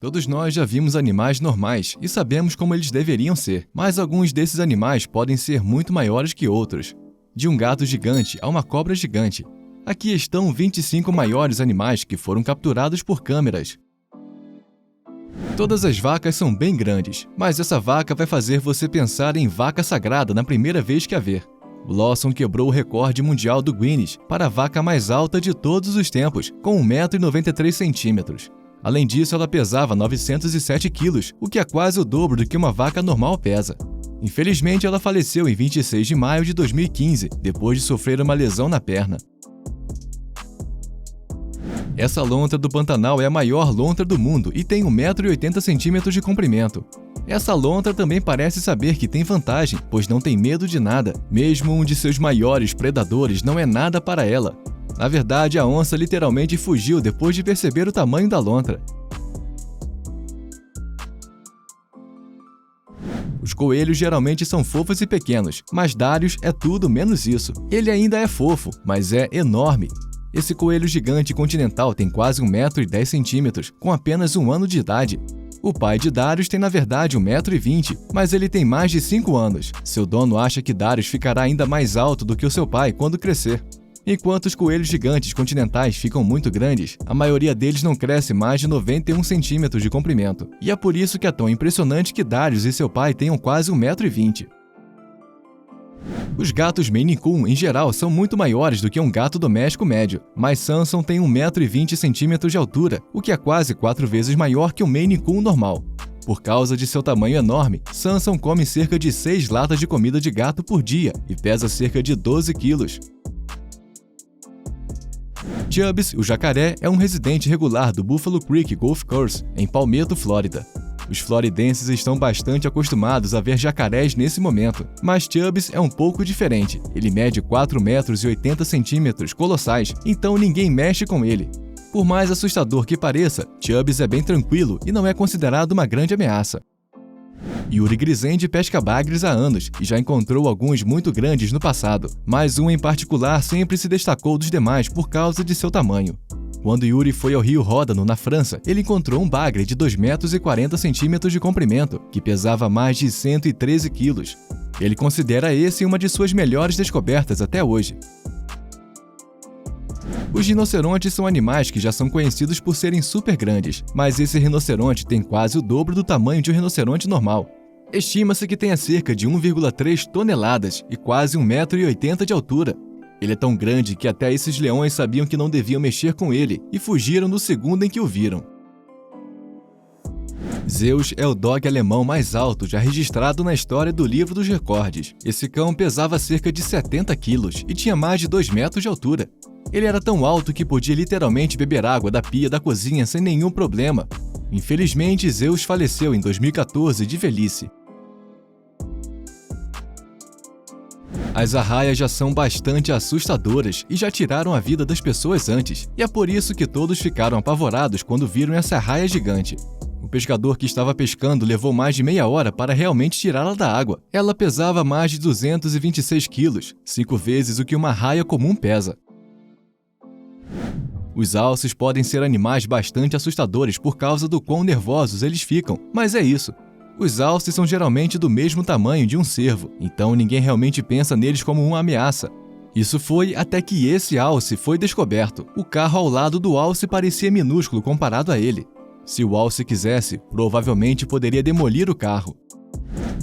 Todos nós já vimos animais normais e sabemos como eles deveriam ser, mas alguns desses animais podem ser muito maiores que outros. De um gato gigante a uma cobra gigante. Aqui estão 25 maiores animais que foram capturados por câmeras. Todas as vacas são bem grandes, mas essa vaca vai fazer você pensar em vaca sagrada na primeira vez que a ver. Blossom quebrou o recorde mundial do Guinness para a vaca mais alta de todos os tempos, com 1,93 m. Além disso, ela pesava 907 quilos, o que é quase o dobro do que uma vaca normal pesa. Infelizmente, ela faleceu em 26 de maio de 2015, depois de sofrer uma lesão na perna. Essa lontra do Pantanal é a maior lontra do mundo e tem 1,80 m de comprimento. Essa lontra também parece saber que tem vantagem, pois não tem medo de nada. Mesmo um de seus maiores predadores não é nada para ela. Na verdade, a onça literalmente fugiu depois de perceber o tamanho da lontra. Os coelhos geralmente são fofos e pequenos, mas Darius é tudo menos isso. Ele ainda é fofo, mas é enorme. Esse coelho gigante continental tem quase 1,10 m, com apenas 1 ano de idade. O pai de Darius tem na verdade 1,20 m, mas ele tem mais de 5 anos. Seu dono acha que Darius ficará ainda mais alto do que o seu pai quando crescer. Enquanto os coelhos gigantes continentais ficam muito grandes, a maioria deles não cresce mais de 91 centímetros de comprimento. E é por isso que é tão impressionante que Darius e seu pai tenham quase 1,20 m. Os gatos Maine Coon, em geral, são muito maiores do que um gato doméstico médio, mas Samson tem 1,20 m de altura, o que é quase 4 vezes maior que um Maine Coon normal. Por causa de seu tamanho enorme, Samson come cerca de 6 latas de comida de gato por dia e pesa cerca de 12 quilos. Chubbs, o jacaré, é um residente regular do Buffalo Creek Golf Course, em Palmetto, Flórida. Os floridenses estão bastante acostumados a ver jacarés nesse momento, mas Chubbs é um pouco diferente. Ele mede 4,80 m colossais, então ninguém mexe com ele. Por mais assustador que pareça, Chubbs é bem tranquilo e não é considerado uma grande ameaça. Yuri Grisende pesca bagres há anos e já encontrou alguns muito grandes no passado, mas um em particular sempre se destacou dos demais por causa de seu tamanho. Quando Yuri foi ao rio Ródano, na França, ele encontrou um bagre de 2,40 m de comprimento, que pesava mais de 113 quilos. Ele considera esse uma de suas melhores descobertas até hoje. Os rinocerontes são animais que já são conhecidos por serem super grandes, mas esse rinoceronte tem quase o dobro do tamanho de um rinoceronte normal. Estima-se que tenha cerca de 1,3 toneladas e quase 1,80 m de altura. Ele é tão grande que até esses leões sabiam que não deviam mexer com ele e fugiram no segundo em que o viram. Zeus é o dog alemão mais alto já registrado na história do livro dos recordes. Esse cão pesava cerca de 70 quilos e tinha mais de 2 metros de altura. Ele era tão alto que podia literalmente beber água da pia da cozinha sem nenhum problema. Infelizmente, Zeus faleceu em 2014 de velhice. As arraias já são bastante assustadoras e já tiraram a vida das pessoas antes, e é por isso que todos ficaram apavorados quando viram essa arraia gigante. O pescador que estava pescando levou mais de meia hora para realmente tirá-la da água. Ela pesava mais de 226 quilos, 5 vezes o que uma arraia comum pesa. Os alces podem ser animais bastante assustadores por causa do quão nervosos eles ficam, mas é isso. Os alces são geralmente do mesmo tamanho de um cervo, então ninguém realmente pensa neles como uma ameaça. Isso foi até que esse alce foi descoberto. O carro ao lado do alce parecia minúsculo comparado a ele. Se o alce quisesse, provavelmente poderia demolir o carro.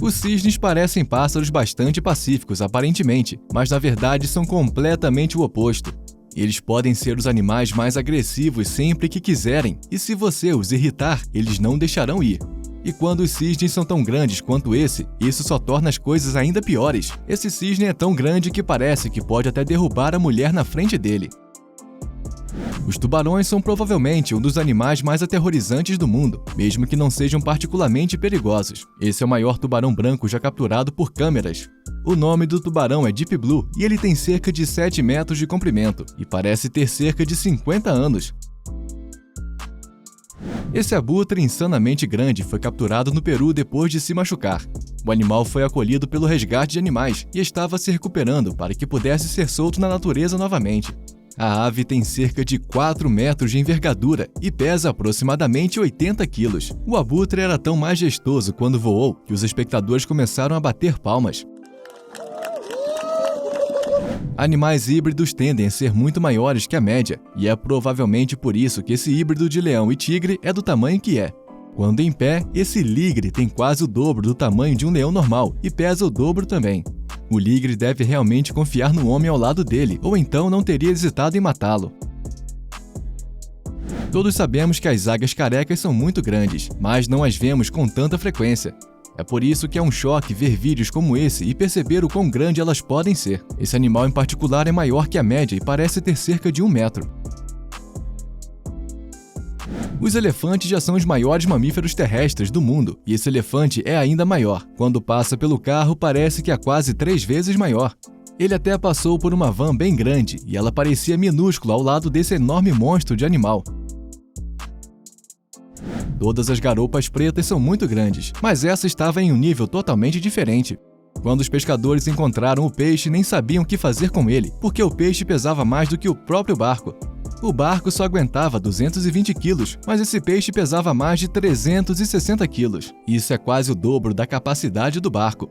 Os cisnes parecem pássaros bastante pacíficos, aparentemente, mas na verdade são completamente o oposto. Eles podem ser os animais mais agressivos sempre que quiserem, e se você os irritar, eles não deixarão ir. E quando os cisnes são tão grandes quanto esse, isso só torna as coisas ainda piores. Esse cisne é tão grande que parece que pode até derrubar a mulher na frente dele. Os tubarões são provavelmente um dos animais mais aterrorizantes do mundo, mesmo que não sejam particularmente perigosos. Esse é o maior tubarão branco já capturado por câmeras. O nome do tubarão é Deep Blue e ele tem cerca de 7 metros de comprimento e parece ter cerca de 50 anos. Esse abutre insanamente grande foi capturado no Peru depois de se machucar. O animal foi acolhido pelo resgate de animais e estava se recuperando para que pudesse ser solto na natureza novamente. A ave tem cerca de 4 metros de envergadura e pesa aproximadamente 80 quilos. O abutre era tão majestoso quando voou que os espectadores começaram a bater palmas. Animais híbridos tendem a ser muito maiores que a média, e é provavelmente por isso que esse híbrido de leão e tigre é do tamanho que é. Quando em pé, esse ligre tem quase o dobro do tamanho de um leão normal e pesa o dobro também. O ligre deve realmente confiar no homem ao lado dele, ou então não teria hesitado em matá-lo. Todos sabemos que as águias carecas são muito grandes, mas não as vemos com tanta frequência. É por isso que é um choque ver vídeos como esse e perceber o quão grande elas podem ser. Esse animal em particular é maior que a média e parece ter cerca de 1 metro. Os elefantes já são os maiores mamíferos terrestres do mundo, e esse elefante é ainda maior. Quando passa pelo carro, parece que é quase 3 vezes maior. Ele até passou por uma van bem grande, e ela parecia minúscula ao lado desse enorme monstro de animal. Todas as garoupas pretas são muito grandes, mas essa estava em um nível totalmente diferente. Quando os pescadores encontraram o peixe, nem sabiam o que fazer com ele, porque o peixe pesava mais do que o próprio barco. O barco só aguentava 220 quilos, mas esse peixe pesava mais de 360 quilos. Isso é quase o dobro da capacidade do barco.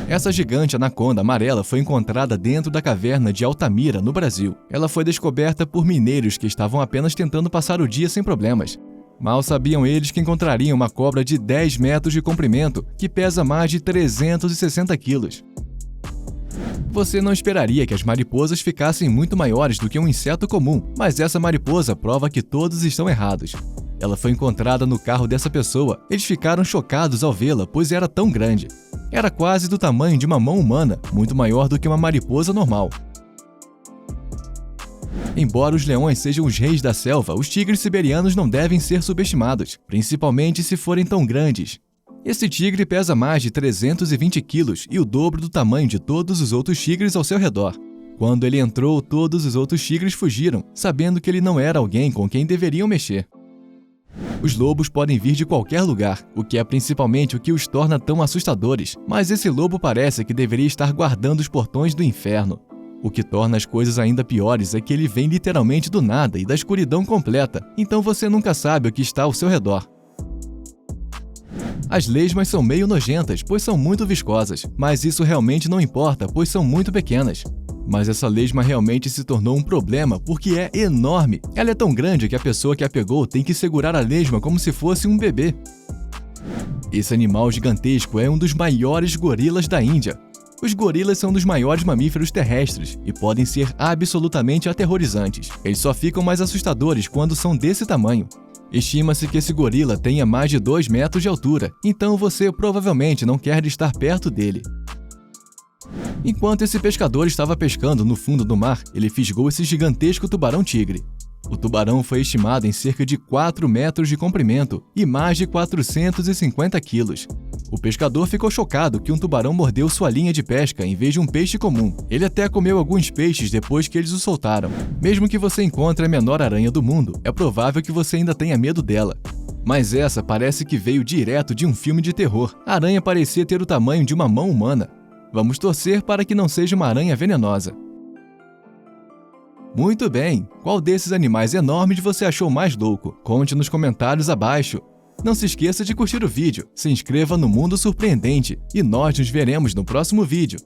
Essa gigante anaconda amarela foi encontrada dentro da caverna de Altamira, no Brasil. Ela foi descoberta por mineiros que estavam apenas tentando passar o dia sem problemas. Mal sabiam eles que encontrariam uma cobra de 10 metros de comprimento, que pesa mais de 360 quilos. Você não esperaria que as mariposas ficassem muito maiores do que um inseto comum, mas essa mariposa prova que todos estão errados. Ela foi encontrada no carro dessa pessoa. Eles ficaram chocados ao vê-la, pois era tão grande. Era quase do tamanho de uma mão humana, muito maior do que uma mariposa normal. Embora os leões sejam os reis da selva, os tigres siberianos não devem ser subestimados, principalmente se forem tão grandes. Esse tigre pesa mais de 320 quilos e o dobro do tamanho de todos os outros tigres ao seu redor. Quando ele entrou, todos os outros tigres fugiram, sabendo que ele não era alguém com quem deveriam mexer. Os lobos podem vir de qualquer lugar, o que é principalmente o que os torna tão assustadores, mas esse lobo parece que deveria estar guardando os portões do inferno. O que torna as coisas ainda piores é que ele vem literalmente do nada e da escuridão completa, então você nunca sabe o que está ao seu redor. As lesmas são meio nojentas, pois são muito viscosas, mas isso realmente não importa, pois são muito pequenas. Mas essa lesma realmente se tornou um problema porque é enorme. Ela é tão grande que a pessoa que a pegou tem que segurar a lesma como se fosse um bebê. Esse animal gigantesco é um dos maiores gorilas da Índia. Os gorilas são dos maiores mamíferos terrestres e podem ser absolutamente aterrorizantes. Eles só ficam mais assustadores quando são desse tamanho. Estima-se que esse gorila tenha mais de 2 metros de altura, então você provavelmente não quer estar perto dele. Enquanto esse pescador estava pescando no fundo do mar, ele fisgou esse gigantesco tubarão-tigre. O tubarão foi estimado em cerca de 4 metros de comprimento e mais de 450 quilos. O pescador ficou chocado que um tubarão mordeu sua linha de pesca em vez de um peixe comum. Ele até comeu alguns peixes depois que eles o soltaram. Mesmo que você encontre a menor aranha do mundo, é provável que você ainda tenha medo dela. Mas essa parece que veio direto de um filme de terror. A aranha parecia ter o tamanho de uma mão humana. Vamos torcer para que não seja uma aranha venenosa. Muito bem! Qual desses animais enormes você achou mais louco? Conte nos comentários abaixo. Não se esqueça de curtir o vídeo, se inscreva no Mundo Surpreendente e nós nos veremos no próximo vídeo.